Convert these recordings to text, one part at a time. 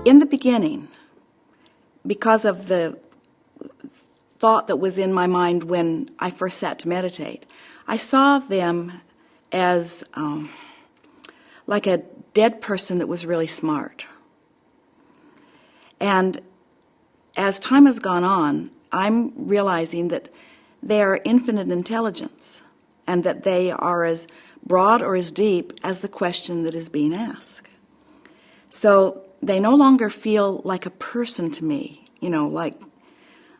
In the beginning, because of the thought that was in my mind when I first sat to meditate, I saw them as like a dead person that was really smart. And as time has gone on, I'm realizing that they are infinite intelligence and that they are as broad or as deep as the question that is being asked. So they no longer feel like a person to me,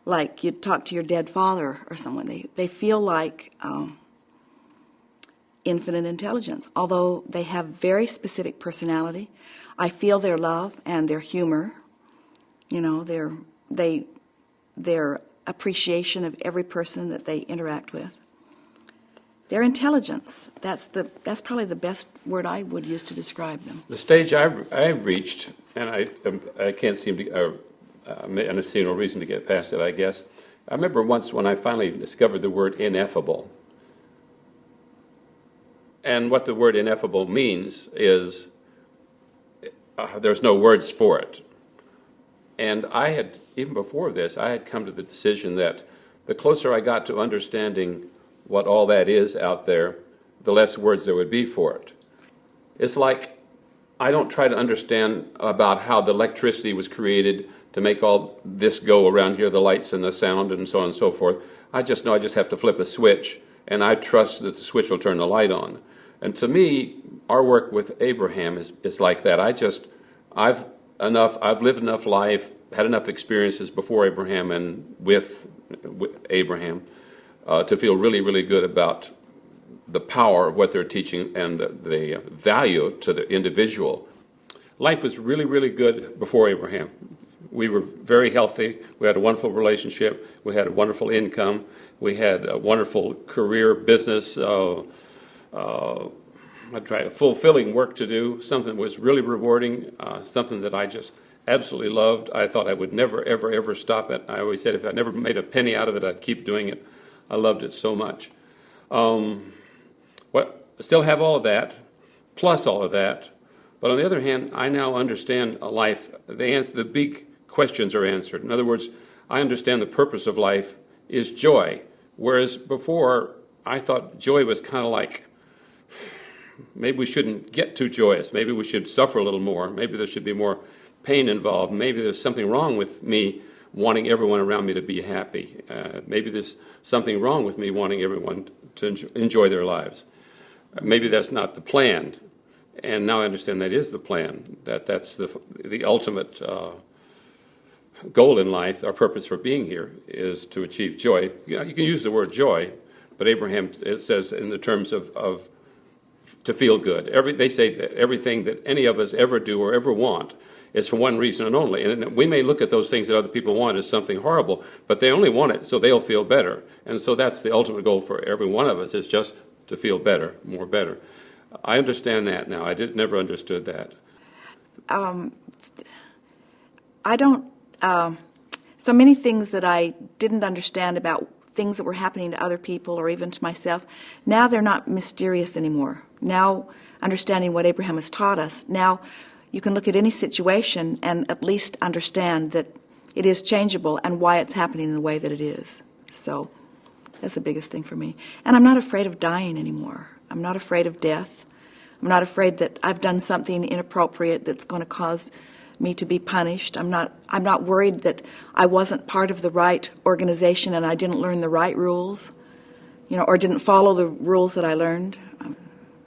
like you'd talk to your dead father or someone. They feel like infinite intelligence, although they have very specific personality. I feel their love and their humor, their appreciation of every person that they interact with. Their intelligence, that's probably the best word I would use to describe them. The stage I've reached, and I can't seem to, and I see no reason to get past it, I guess. I remember once when I finally discovered the word ineffable. And what the word ineffable means is there's no words for it. And I had, even before this, I had come to the decision that the closer I got to understanding what all that is out there, the less words there would be for it. It's like I don't try to understand about how the electricity was created to make all this go around here, the lights and the sound and so on and so forth. I just know I just have to flip a switch, and I trust that the switch will turn the light on. And to me, our work with Abraham is like that. I've lived enough life, had enough experiences before Abraham and with Abraham to feel really, really good about the power of what they're teaching and the value to the individual. Life was really, really good before Abraham. We were very healthy. We had a wonderful relationship. We had a wonderful income. We had a wonderful career, business, fulfilling work to do, something that was really rewarding, something that I just absolutely loved. I thought I would never, ever, ever stop it. I always said if I never made a penny out of it, I'd keep doing it. I loved it so much. Still have all of that, plus all of that. But on the other hand, I now understand a life. The big questions are answered. In other words, I understand the purpose of life is joy. Whereas before, I thought joy was kind of like, maybe we shouldn't get too joyous. Maybe we should suffer a little more. Maybe there should be more pain involved. Maybe there's something wrong with me wanting everyone around me to be happy. Maybe there's something wrong with me wanting everyone to enjoy their lives. Maybe that's not the plan. And now I understand that is the plan, that's the ultimate goal in life. Our purpose for being here is to achieve joy. You can use the word joy, but Abraham, it says in the terms of to feel good. They say that everything that any of us ever do or ever want is for one reason and only. And we may look at those things that other people want as something horrible, but they only want it so they'll feel better. And so that's the ultimate goal for every one of us, is just to feel better, more better. I understand that now. I never understood that. I don't, so many things that I didn't understand about things that were happening to other people or even to myself, now they're not mysterious anymore. Now, understanding what Abraham has taught us, now you can look at any situation and at least understand that it is changeable and why it's happening in the way that it is. So that's the biggest thing for me. And I'm not afraid of dying anymore. I'm not afraid of death. I'm not afraid that I've done something inappropriate that's going to cause me to be punished. I'm not worried that I wasn't part of the right organization and I didn't learn the right rules, or didn't follow the rules that I learned.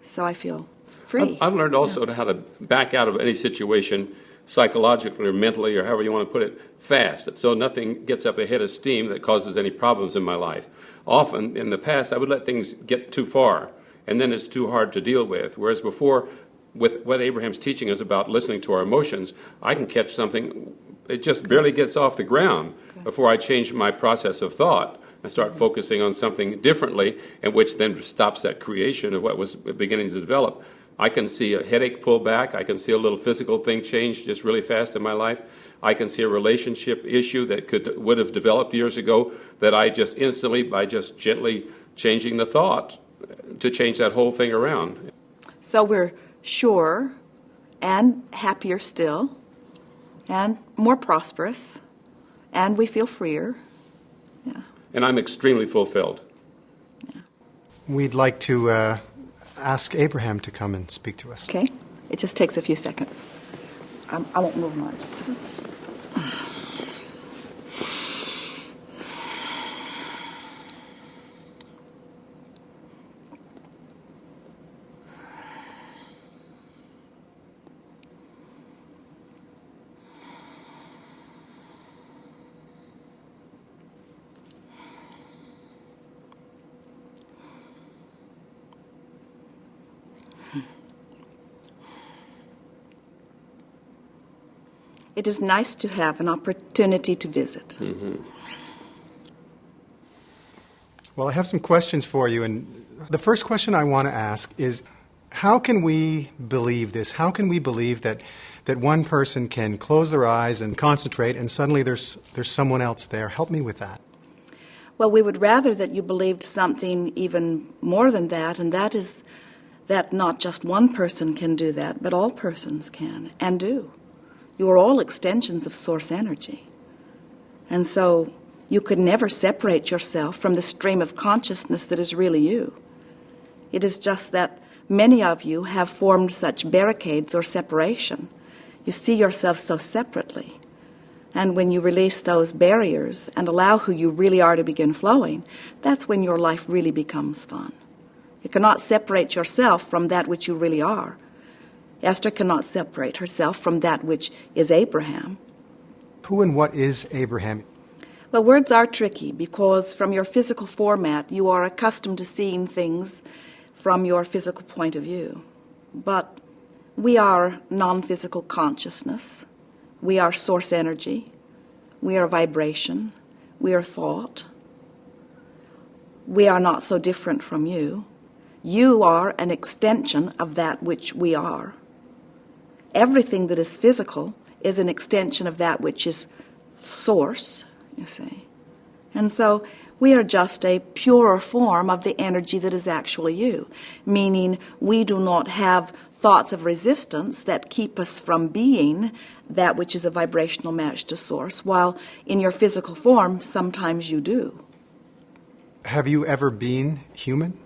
So I feel free. I've learned also how to back out of any situation psychologically or mentally or however you want to put it fast, so nothing gets up ahead of steam that causes any problems in my life. Often in the past I would let things get too far and then it's too hard to deal with, whereas before, with what Abraham's teaching us about listening to our emotions, I can catch something, it just barely gets off the ground before I change my process of thought. I start focusing on something differently, and which then stops that creation of what was beginning to develop. I can see a headache pull back. I can see a little physical thing change just really fast in my life. I can see a relationship issue that would have developed years ago that I just instantly, by just gently changing the thought, to change that whole thing around. So we're sure and happier still and more prosperous, and we feel freer. Yeah. And I'm extremely fulfilled. We'd like to ask Abraham to come and speak to us. Okay? It just takes a few seconds. I won't move much. Just... It is nice to have an opportunity to visit. Mm-hmm. Well, I have some questions for you, and the first question I want to ask is, how can we believe this? How can we believe that one person can close their eyes and concentrate, and suddenly there's someone else there? Help me with that. Well, we would rather that you believed something even more than that, and that is that not just one person can do that, but all persons can and do. You are all extensions of source energy. And so you could never separate yourself from the stream of consciousness that is really you. It is just that many of you have formed such barricades or separation. You see yourself so separately. And when you release those barriers and allow who you really are to begin flowing, that's when your life really becomes fun. You cannot separate yourself from that which you really are. Esther cannot separate herself from that which is Abraham. Who and what is Abraham? Well, words are tricky because from your physical format, you are accustomed to seeing things from your physical point of view. But we are non-physical consciousness. We are source energy. We are vibration. We are thought. We are not so different from you. You are an extension of that which we are. Everything that is physical is an extension of that which is source, you see. And so we are just a purer form of the energy that is actually you, meaning we do not have thoughts of resistance that keep us from being that which is a vibrational match to source, while in your physical form, sometimes you do. Have you ever been human?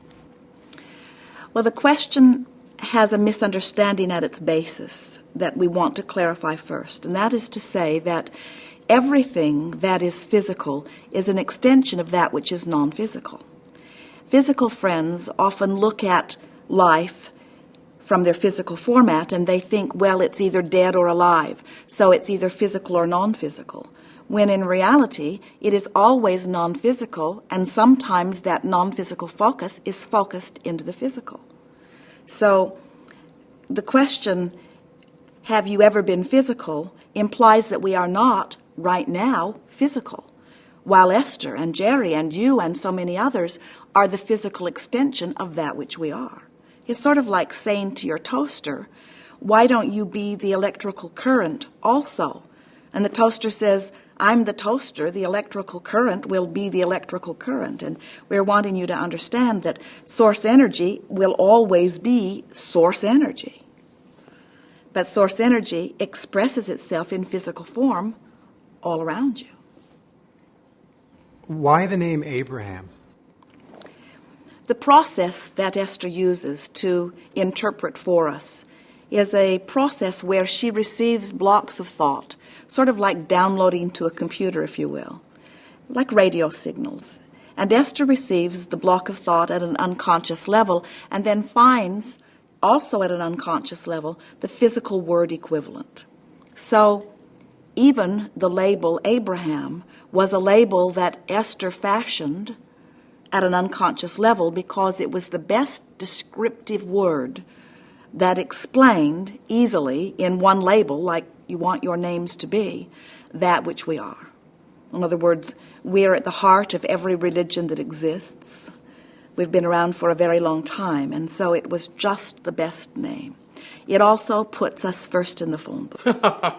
Well, the question has a misunderstanding at its basis that we want to clarify first, and that is to say that everything that is physical is an extension of that which is non-physical. Physical friends often look at life from their physical format and they think, well, it's either dead or alive, so it's either physical or non-physical, when in reality it is always non-physical, and sometimes that non-physical focus is focused into the physical. So the question, have you ever been physical, implies that we are not, right now, physical, while Esther and Jerry and you and so many others are the physical extension of that which we are. It's sort of like saying to your toaster, why don't you be the electrical current also? And the toaster says, I'm the toaster, the electrical current will be the electrical current. And we're wanting you to understand that source energy will always be source energy. But source energy expresses itself in physical form all around you. Why the name Abraham? The process that Esther uses to interpret for us is a process where she receives blocks of thought, sort of like downloading to a computer, if you will, like radio signals. And Esther receives the block of thought at an unconscious level and then finds, also at an unconscious level, the physical word equivalent. So even the label Abraham was a label that Esther fashioned at an unconscious level because it was the best descriptive word that explained easily in one label, like you want your names to be, that which we are. In other words, we are at the heart of every religion that exists. We've been around for a very long time, and so it was just the best name. It also puts us first in the phone book.